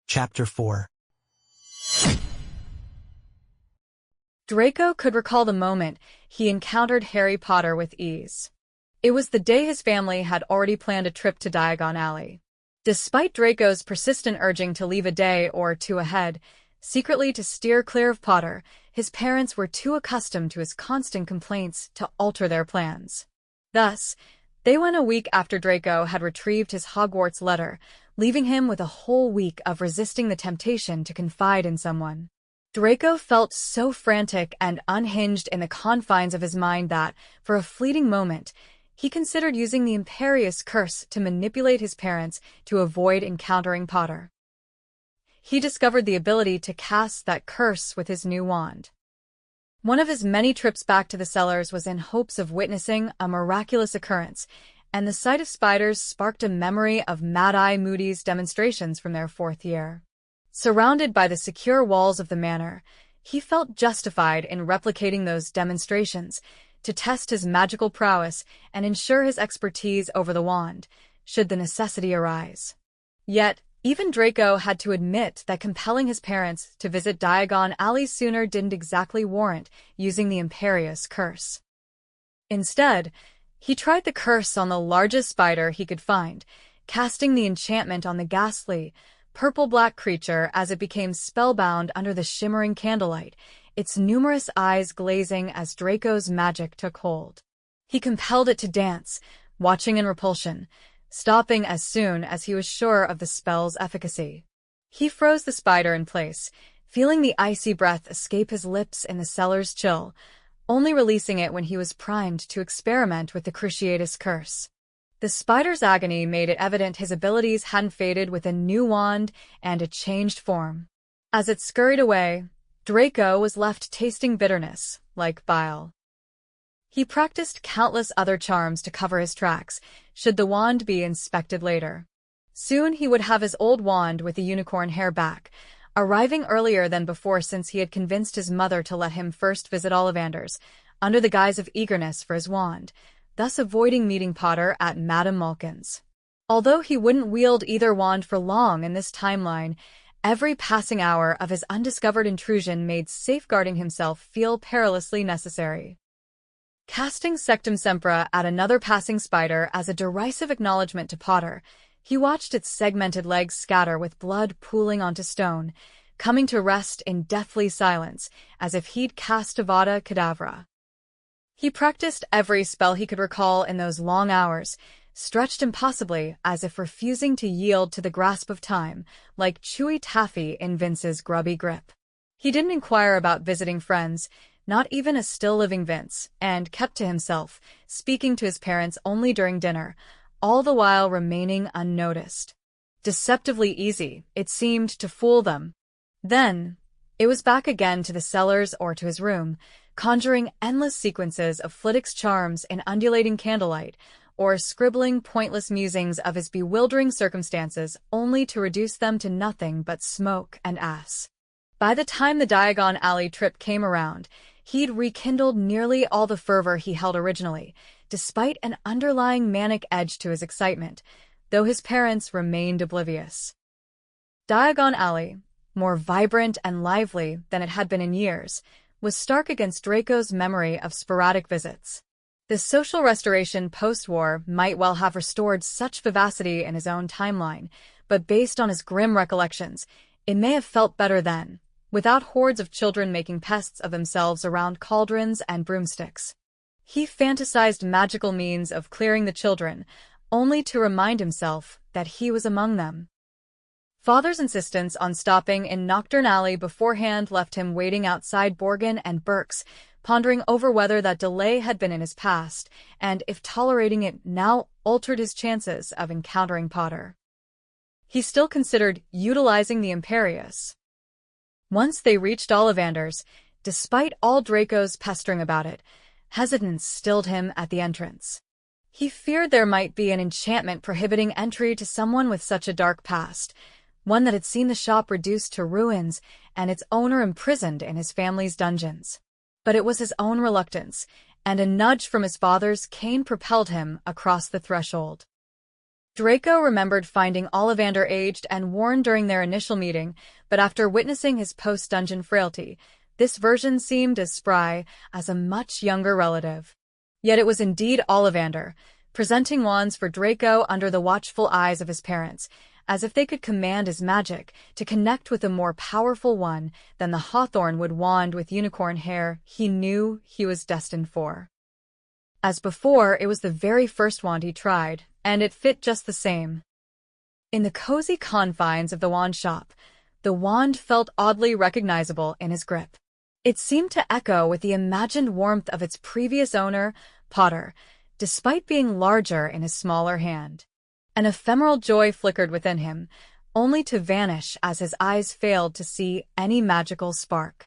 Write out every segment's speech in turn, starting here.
Chapter 4. Draco could recall the moment he encountered Harry Potter with ease. It was the day his family had already planned a trip to Diagon Alley. Despite Draco's persistent urging to leave a day or two ahead, secretly to steer clear of Potter, his parents were too accustomed to his constant complaints to alter their plans. Thus, they went a week after Draco had retrieved his Hogwarts letter, leaving him with a whole week of resisting the temptation to confide in someone. Draco felt so frantic and unhinged in the confines of his mind that, for a fleeting moment, he considered using the Imperious Curse to manipulate his parents to avoid encountering Potter. He discovered the ability to cast that curse with his new wand. One of his many trips back to the cellars was in hopes of witnessing a miraculous occurrence, and the sight of spiders sparked a memory of Mad-Eye Moody's demonstrations from their 4th year. Surrounded by the secure walls of the manor, he felt justified in replicating those demonstrations to test his magical prowess and ensure his expertise over the wand, should the necessity arise. Yet, even Draco had to admit that compelling his parents to visit Diagon Alley sooner didn't exactly warrant using the Imperious Curse. Instead, he tried the curse on the largest spider he could find, casting the enchantment on the ghastly, purple-black creature as it became spellbound under the shimmering candlelight, its numerous eyes glazing as Draco's magic took hold. He compelled it to dance, watching in repulsion, stopping as soon as he was sure of the spell's efficacy. He froze the spider in place, feeling the icy breath escape his lips in the cellar's chill, only releasing it when he was primed to experiment with the Cruciatus Curse. The spider's agony made it evident his abilities hadn't faded with a new wand and a changed form. As it scurried away, Draco was left tasting bitterness, like bile. He practiced countless other charms to cover his tracks, should the wand be inspected later. Soon he would have his old wand with the unicorn hair back, arriving earlier than before since he had convinced his mother to let him first visit Ollivanders, under the guise of eagerness for his wand, thus avoiding meeting Potter at Madame Malkin's. Although he wouldn't wield either wand for long in this timeline, every passing hour of his undiscovered intrusion made safeguarding himself feel perilously necessary. Casting Sectum Sempra at another passing spider as a derisive acknowledgement to Potter, he watched its segmented legs scatter with blood pooling onto stone, coming to rest in deathly silence, as if he'd cast Avada Kedavra. He practiced every spell he could recall in those long hours, stretched impossibly as if refusing to yield to the grasp of time, like chewy taffy in Vince's grubby grip. He didn't inquire about visiting friends, not even a still-living Vince, and kept to himself, speaking to his parents only during dinner, all the while remaining unnoticed. Deceptively easy, it seemed, to fool them. Then, it was back again to the cellars or to his room, conjuring endless sequences of Flitwick's charms in undulating candlelight, or scribbling pointless musings of his bewildering circumstances only to reduce them to nothing but smoke and ass. By the time the Diagon Alley trip came around, he'd rekindled nearly all the fervor he held originally, despite an underlying manic edge to his excitement, though his parents remained oblivious. Diagon Alley, more vibrant and lively than it had been in years, was stark against Draco's memory of sporadic visits. The social restoration post-war might well have restored such vivacity in his own timeline, but based on his grim recollections, it may have felt better then, without hordes of children making pests of themselves around cauldrons and broomsticks. He fantasized magical means of clearing the children, only to remind himself that he was among them. Father's insistence on stopping in Nocturne Alley beforehand left him waiting outside Borgin and Burke's, pondering over whether that delay had been in his past, and if tolerating it now altered his chances of encountering Potter. He still considered utilizing the Imperious. Once they reached Ollivanders, despite all Draco's pestering about it, hesitance stilled him at the entrance. He feared there might be an enchantment prohibiting entry to someone with such a dark past, one that had seen the shop reduced to ruins and its owner imprisoned in his family's dungeons. But it was his own reluctance, and a nudge from his father's cane propelled him across the threshold. Draco remembered finding Ollivander aged and worn during their initial meeting, but after witnessing his post-dungeon frailty, this version seemed as spry as a much younger relative. Yet it was indeed Ollivander, presenting wands for Draco under the watchful eyes of his parents, as if they could command his magic to connect with a more powerful one than the Hawthornwood wand with unicorn hair he knew he was destined for. As before, it was the very first wand he tried, and it fit just the same. In the cozy confines of the wand shop, the wand felt oddly recognizable in his grip. It seemed to echo with the imagined warmth of its previous owner, Potter, despite being larger in his smaller hand. An ephemeral joy flickered within him, only to vanish as his eyes failed to see any magical spark.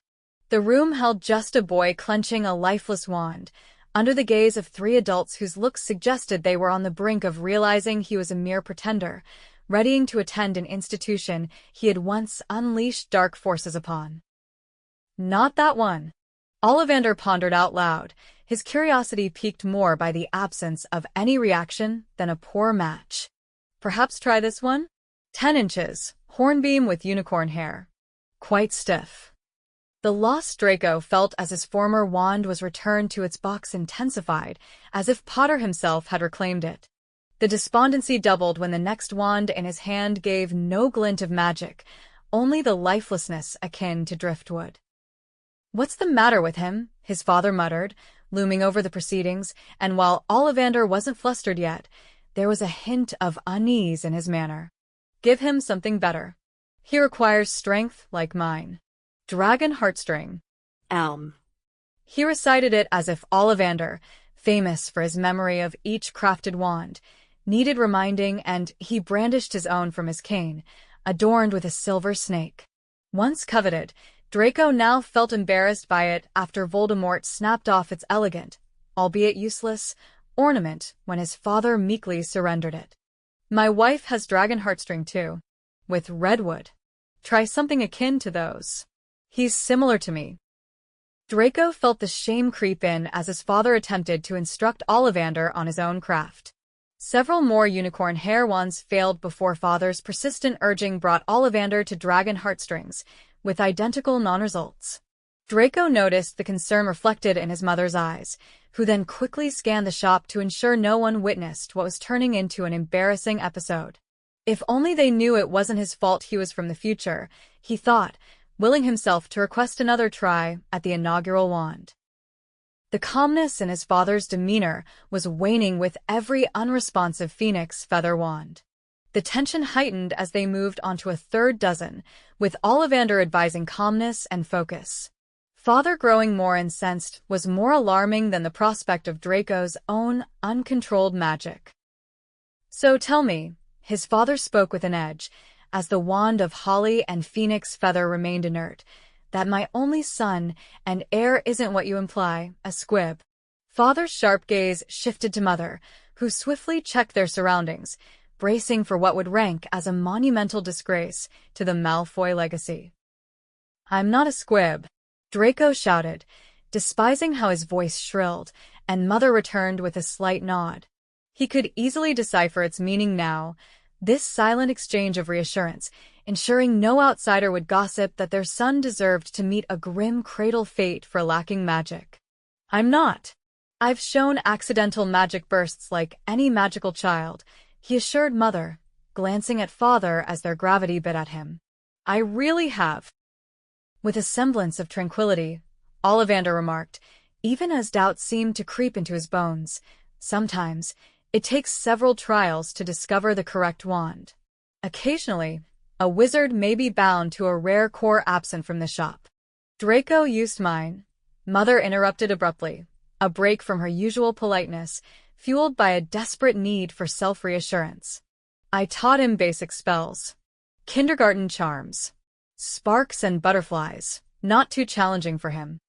The room held just a boy clenching a lifeless wand, under the gaze of three adults whose looks suggested they were on the brink of realizing he was a mere pretender, readying to attend an institution he had once unleashed dark forces upon. Not that one. Ollivander pondered out loud, his curiosity piqued more by the absence of any reaction than a poor match. Perhaps try this one? 10 inches, hornbeam with unicorn hair. Quite stiff. The lost Draco felt as his former wand was returned to its box intensified, as if Potter himself had reclaimed it. The despondency doubled when the next wand in his hand gave no glint of magic, only the lifelessness akin to driftwood. "What's the matter with him?" his father muttered, looming over the proceedings, and while Ollivander wasn't flustered yet, there was a hint of unease in his manner. "Give him something better. He requires strength like mine. Dragon heartstring." Elm. He recited it as if Ollivander, famous for his memory of each crafted wand, needed reminding, and he brandished his own from his cane, adorned with a silver snake. Once coveted, Draco now felt embarrassed by it after Voldemort snapped off its elegant, albeit useless, ornament when his father meekly surrendered it. "My wife has dragon heartstring too. With redwood. Try something akin to those. He's similar to me." Draco felt the shame creep in as his father attempted to instruct Ollivander on his own craft. Several more unicorn hair wands failed before father's persistent urging brought Ollivander to dragon heartstrings, with identical non-results. Draco noticed the concern reflected in his mother's eyes, who then quickly scanned the shop to ensure no one witnessed what was turning into an embarrassing episode. If only they knew it wasn't his fault he was from the future, he thought, willing himself to request another try at the inaugural wand. The calmness in his father's demeanor was waning with every unresponsive phoenix feather wand. The tension heightened as they moved onto a third dozen, with Ollivander advising calmness and focus. Father, growing more incensed, was more alarming than the prospect of Draco's own uncontrolled magic. "So tell me," his father spoke with an edge, as the wand of holly and phoenix feather remained inert, "that my only son and heir isn't what you imply, a squib." Father's sharp gaze shifted to mother, who swiftly checked their surroundings, bracing for what would rank as a monumental disgrace to the Malfoy legacy. "I'm not a squib," Draco shouted, despising how his voice shrilled, and mother returned with a slight nod. He could easily decipher its meaning now, this silent exchange of reassurance, ensuring no outsider would gossip that their son deserved to meet a grim cradle fate for lacking magic. "I'm not. I've shown accidental magic bursts like any magical child," he assured mother, glancing at father as their gravity bit at him. "I really have." With a semblance of tranquility, Ollivander remarked, even as doubt seemed to creep into his bones, "Sometimes, it takes several trials to discover the correct wand. Occasionally, a wizard may be bound to a rare core absent from the shop." "Draco used mine," mother interrupted abruptly, a break from her usual politeness, fueled by a desperate need for self-reassurance. "I taught him basic spells. Kindergarten charms. Sparks and butterflies, not too challenging for him."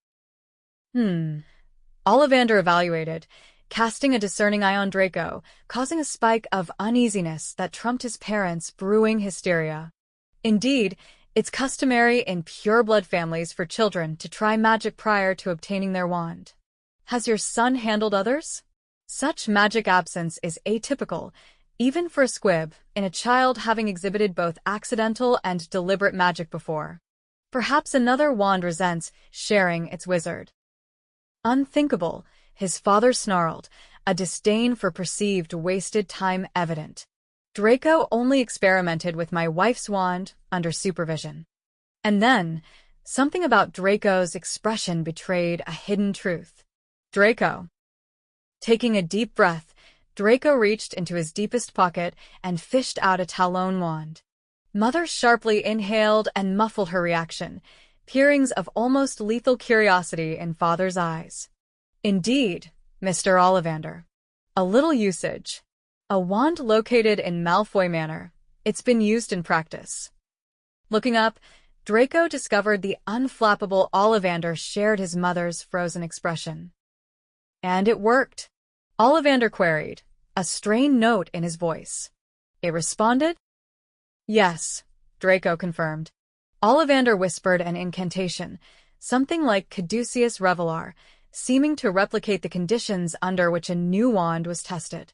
Ollivander evaluated, casting a discerning eye on Draco, causing a spike of uneasiness that trumped his parents' brewing hysteria. Indeed, it's customary in pure-blood families for children to try magic prior to obtaining their wand. "Has your son handled others?" "Such magic absence is atypical," even for a squib, in a child having exhibited both accidental and deliberate magic before. Perhaps another wand resents sharing its wizard. Unthinkable, his father snarled, a disdain for perceived wasted time evident. Draco only experimented with my wife's wand under supervision. And then, something about Draco's expression betrayed a hidden truth. Draco. Taking a deep breath, Draco reached into his deepest pocket and fished out a Talon wand. Mother sharply inhaled and muffled her reaction, peerings of almost lethal curiosity in father's eyes. Indeed, Mr. Ollivander. A little usage. A wand located in Malfoy Manor. It's been used in practice. Looking up, Draco discovered the unflappable Ollivander shared his mother's frozen expression. And it worked. Ollivander queried, a strained note in his voice. It responded? Yes, Draco confirmed. Ollivander whispered an incantation, something like Caduceus Revelar, seeming to replicate the conditions under which a new wand was tested.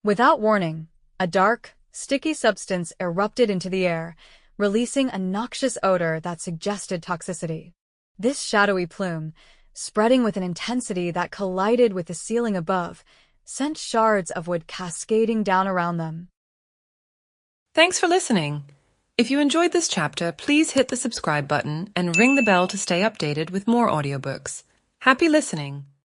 Without warning, a dark, sticky substance erupted into the air, releasing a noxious odor that suggested toxicity. This shadowy plume, spreading with an intensity that collided with the ceiling above, sent shards of wood cascading down around them. Thanks for listening. If you enjoyed this chapter, please hit the subscribe button and ring the bell to stay updated with more audiobooks. Happy listening!